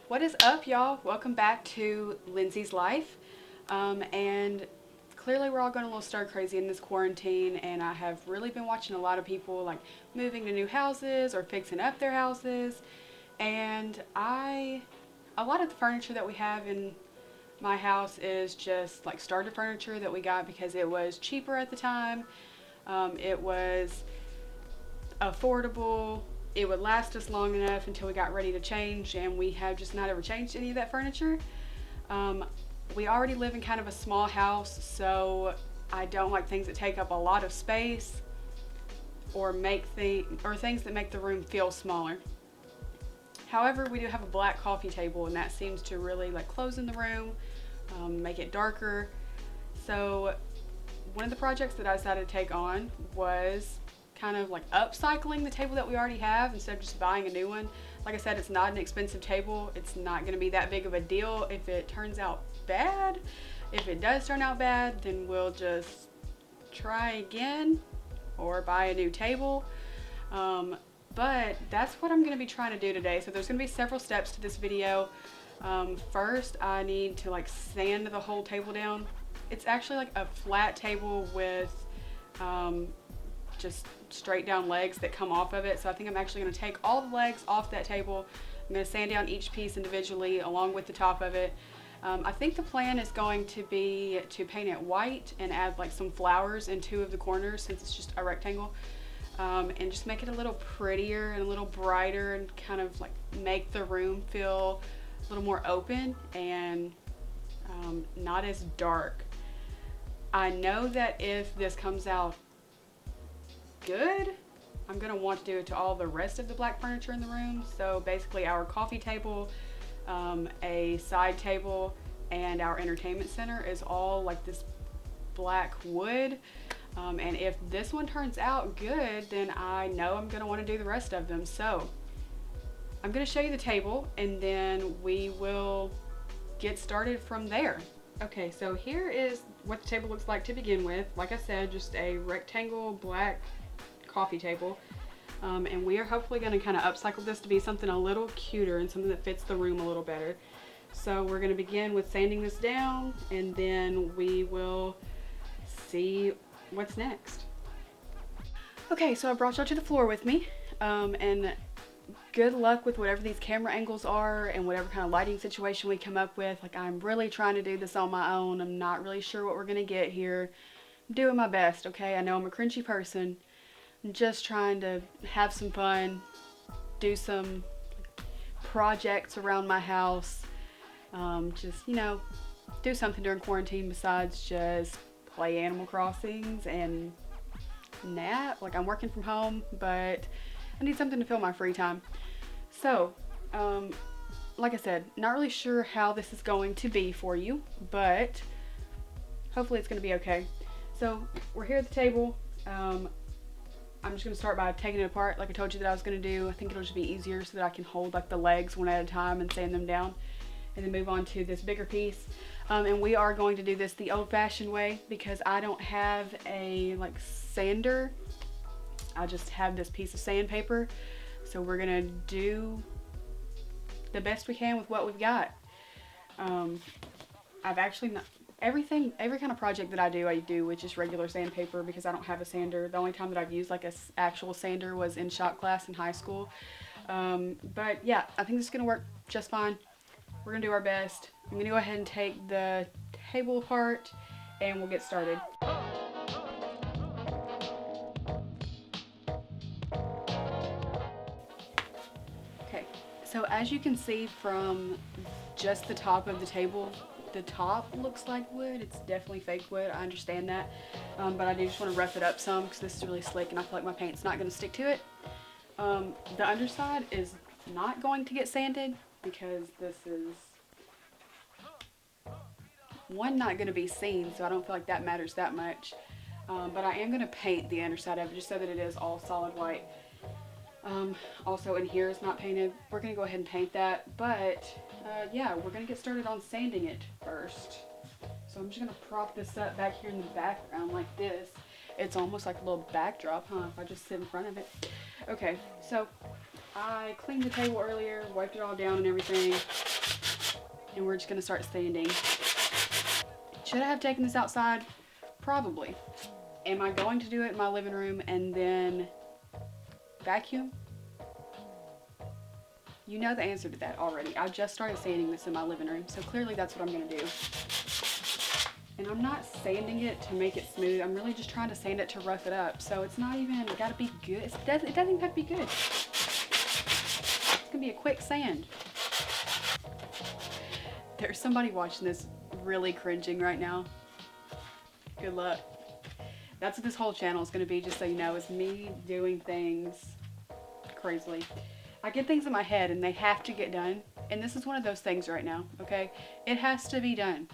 What is up, y'all? Welcome back to Lindsay's Life. And clearly we're all going a little stir crazy in this quarantine, and I have really been watching a lot of people like moving to new houses or fixing up their houses. And a lot of the furniture that we have in my house is just like starter furniture that we got because it was cheaper at the time. It was affordable. It would last us long enough until we got ready to change, and we have just not ever changed any of that furniture. We already live in kind of a small house, so I don't like things that take up a lot of space or things that make the room feel smaller. However, we do have a black coffee table, and that seems to really like close in the room, make it darker. So one of the projects that I decided to take on was kind of like upcycling the table that we already have instead of just buying a new one. Like I said, it's not an expensive table. It's not going to be that big of a deal if it turns out bad. If it does turn out bad, then we'll just try again or buy a new table. But that's what I'm going to be trying to do today. So there's going to be several steps to this video. First, I need to like sand the whole table down. It's actually like a flat table with just straight down legs that come off of it. So I think I'm actually going to take all the legs off that table. I'm going to sand down each piece individually along with the top of it. I think the plan is going to be to paint it white and add like some flowers in two of the corners since it's just a rectangle, and just make it a little prettier and a little brighter and kind of like make the room feel a little more open and not as dark. I know that if this comes out good, I'm gonna want to do it to all the rest of the black furniture in the room. So basically our coffee table, a side table, and our entertainment center is all like this black wood. And if this one turns out good, then I know I'm gonna want to do the rest of them. So I'm gonna show you the table and then we will get started from there. Okay, so here is what the table looks like to begin with. Like I said, just a rectangle black coffee table, and we are hopefully going to kind of upcycle this to be something a little cuter and something that fits the room a little better. So we're going to begin with sanding this down, and then we will see what's next. Okay, so I brought y'all to the floor with me, and good luck with whatever these camera angles are and whatever kind of lighting situation we come up with. Like, I'm really trying to do this on my own. I'm not really sure what we're going to get here. I'm doing my best, okay? I know I'm a cringy person. I'm just trying to have some fun, do some projects around my house, just, you know, do something during quarantine besides just play Animal Crossings and nap. Like, I'm working from home, but I need something to fill my free time. So, like I said, not really sure how this is going to be for you, but hopefully it's going to be okay. So, we're here at the table. I'm just going to start by taking it apart like I told you that I was going to do. I think it'll just be easier so that I can hold like the legs one at a time and sand them down, and then move on to this bigger piece. And we are going to do this the old-fashioned way because I don't have a like sander. I just have this piece of sandpaper. So we're going to do the best we can with what we've got. I've actually not... every kind of project that I do with just regular sandpaper because I don't have a sander. The only time that I've used like a actual sander was in shop class in high school. But yeah, I think this is going to work just fine. We're going to do our best. I'm going to go ahead and take the table apart and we'll get started. Okay, so as you can see from just the top of the table, the top looks like wood. It's definitely fake wood. I understand that. But I do just want to rough it up some because this is really slick and I feel like my paint's not going to stick to it. The underside is not going to get sanded because this is, one, not going to be seen, so I don't feel like that matters that much. But I am going to paint the underside of it just so that it is all solid white. Also in here is not painted. We're going to go ahead and paint that, but yeah, we're going to get started on sanding it first. So I'm just going to prop this up back here in the background like this. It's almost like a little backdrop, huh, if I just sit in front of it. Okay, so I cleaned the table earlier, wiped it all down and everything. and we're just gonna start sanding. Should I have taken this outside? Probably. Am I going to do it in my living room and then vacuum? You know the answer to that already. I just started sanding this in my living room, so clearly that's what I'm gonna do. And I'm not sanding it to make it smooth. I'm really just trying to sand it to rough it up. So it's not even gotta be good. It doesn't even have to be good. It's gonna be a quick sand. There's somebody watching this really cringing right now. Good luck. That's what this whole channel is gonna be, just so you know, is me doing things crazily. I get things in my head and they have to get done. And this is one of those things right now, okay? It has to be done.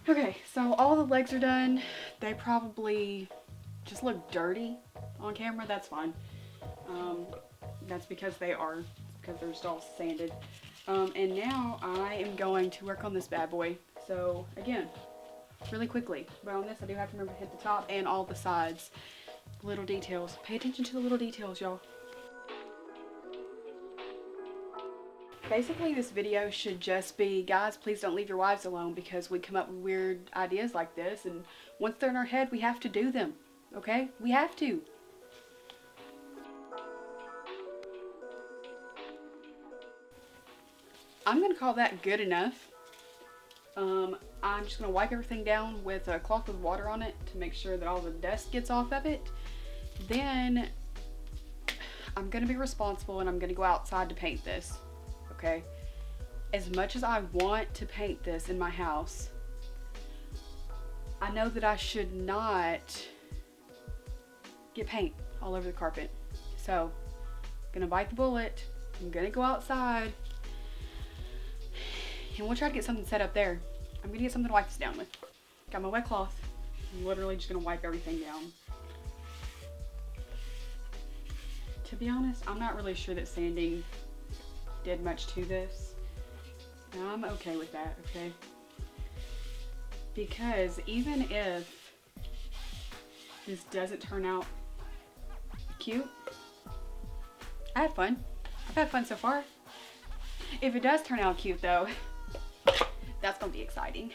Okay, so all the legs are done. They probably just look dirty on camera. That's fine. That's because they are, because they're just all sanded. And now I am going to work on this bad boy. So again, really quickly, but on this I do have to remember to hit the top and all the sides. Little details. Pay attention to the little details, y'all. Basically, this video should just be, guys, please don't leave your wives alone, because we come up with weird ideas like this, and once they're in our head, we have to do them, okay? We have to. I'm going to call that good enough. I'm just going to wipe everything down with a cloth with water on it to make sure that all the dust gets off of it. Then I'm going to be responsible and I'm going to go outside to paint this. Okay, as much as I want to paint this in my house, I know that I should not get paint all over the carpet. So, I'm gonna bite the bullet. I'm gonna go outside and we'll try to get something set up there. I'm gonna get something to wipe this down with. Got my wet cloth. I'm literally just gonna wipe everything down. To be honest, I'm not really sure that sanding did much to this. And I'm okay with that, okay? Because even if this doesn't turn out cute, I had fun. I've had fun so far. If it does turn out cute though, that's gonna be exciting.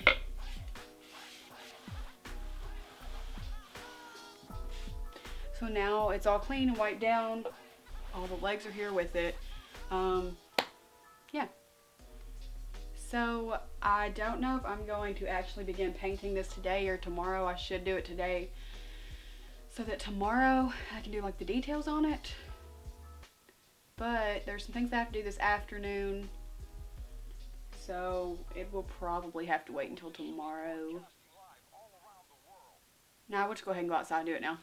So now it's all clean and wiped down. All the legs are here with it. Yeah. So I don't know if I'm going to actually begin painting this today or tomorrow. I should do it today, so that tomorrow I can do like the details on it. But there's some things I have to do this afternoon, so it will probably have to wait until tomorrow. Now we'll just go ahead and go outside and do it now.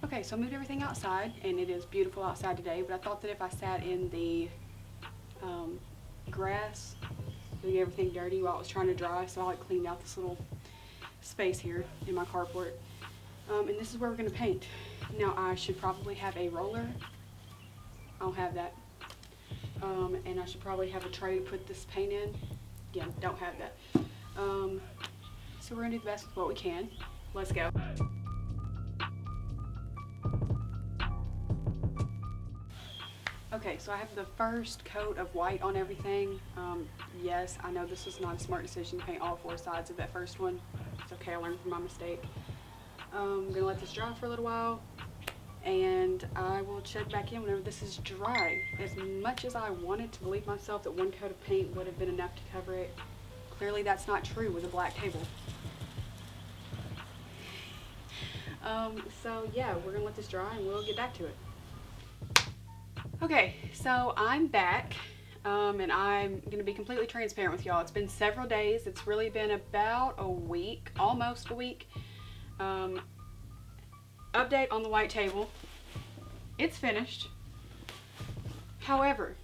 Okay, so I moved everything outside, and it is beautiful outside today, but I thought that if I sat in the grass, doing everything dirty while it was trying to dry, so I like cleaned out this little space here in my carport. And this is where we're going to paint. Now I should probably have a roller. I don't have that. And I should probably have a tray to put this paint in. Yeah, don't have that. So we're going to do the best with what we can. Let's go. Okay, so I have the first coat of white on everything. Yes, I know this was not a smart decision to paint all four sides of that first one. It's okay, I learned from my mistake. I'm gonna let this dry for a little while, and I will check back in whenever this is dry. As much as I wanted to believe myself that one coat of paint would have been enough to cover it, clearly that's not true with a black table. So yeah, we're gonna let this dry and we'll get back to it. Okay, so I'm back, and I'm going to be completely transparent with y'all. It's been several days. It's really been about a week, almost a week. Update on the white table. It's finished. However,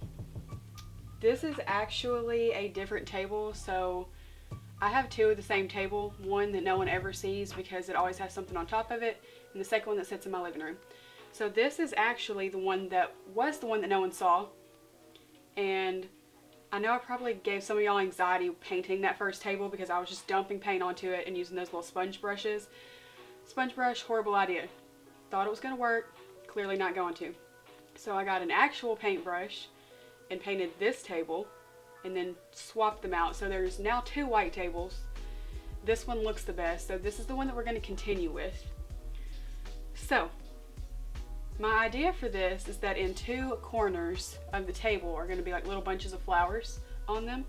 This is actually a different table, so I have two of the same table, one that no one ever sees because it always has something on top of it, and the second one that sits in my living room. So this is actually the one that was the one that no one saw, and I know I probably gave some of y'all anxiety painting that first table because I was just dumping paint onto it and using those little sponge brushes. Sponge brush, horrible idea. Thought it was going to work, clearly not going to. So I got an actual paintbrush and painted this table and then swapped them out. So there's now two white tables. This one looks the best, so this is the one that we're going to continue with. So my idea for this is that in two corners of the table are going to be like little bunches of flowers on them.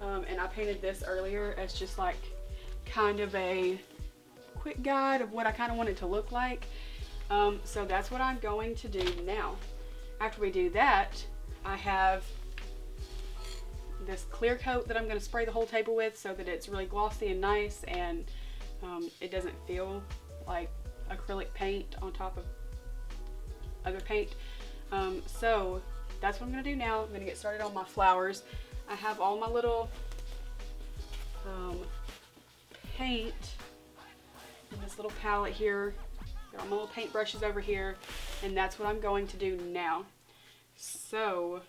And I painted this earlier as just like kind of a quick guide of what I kind of want it to look like. So that's what I'm going to do now. After we do that, I have this clear coat that I'm going to spray the whole table with so that it's really glossy and nice, and it doesn't feel like acrylic paint on top of other paint. So that's what I'm going to do now. I'm going to get started on my flowers. I have all my little paint in this little palette here. Got all my little paint brushes over here, and that's what I'm going to do now. So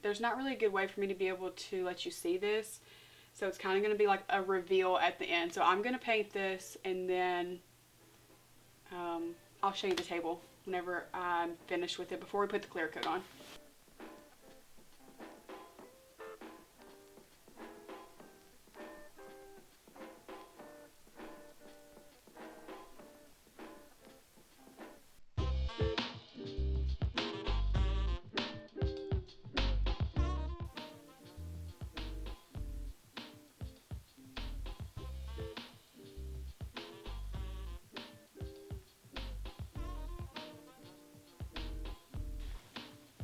there's not really a good way for me to be able to let you see this, so it's kind of going to be like a reveal at the end. So I'm going to paint this, and then I'll show you the table whenever I'm finished with it before we put the clear coat on.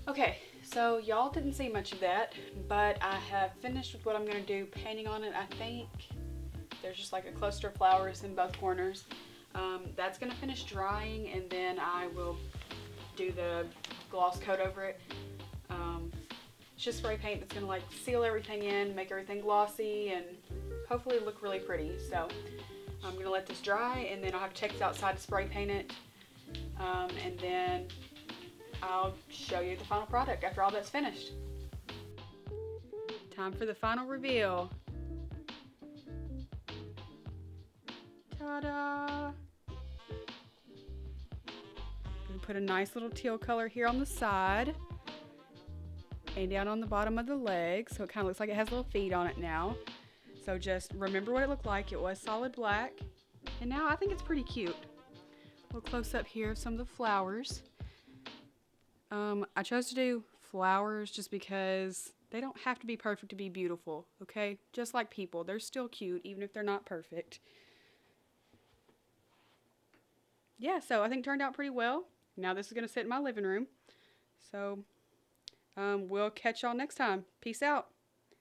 Okay, so y'all didn't see much of that, but I have finished with what I'm going to do painting on it. I think there's just like a cluster of flowers in both corners. That's going to finish drying, and then I will do the gloss coat over it. It's just spray paint that's going to like seal everything in, make everything glossy, and hopefully look really pretty. So I'm going to let this dry, and then I'll have to take this outside to spray paint it, and then I'll show you the final product after all that's finished. Time for the final reveal. Ta-da! I'm gonna put a nice little teal color here on the side and down on the bottom of the leg, so it kind of looks like it has little feet on it now. So just remember what it looked like. It was solid black, and now I think it's pretty cute. A little close up here of some of the flowers. I chose to do flowers just because they don't have to be perfect to be beautiful, okay? Just like people, they're still cute even if they're not perfect. Yeah, so I think it turned out pretty well. Now this is going to sit in my living room. So we'll catch y'all next time. Peace out.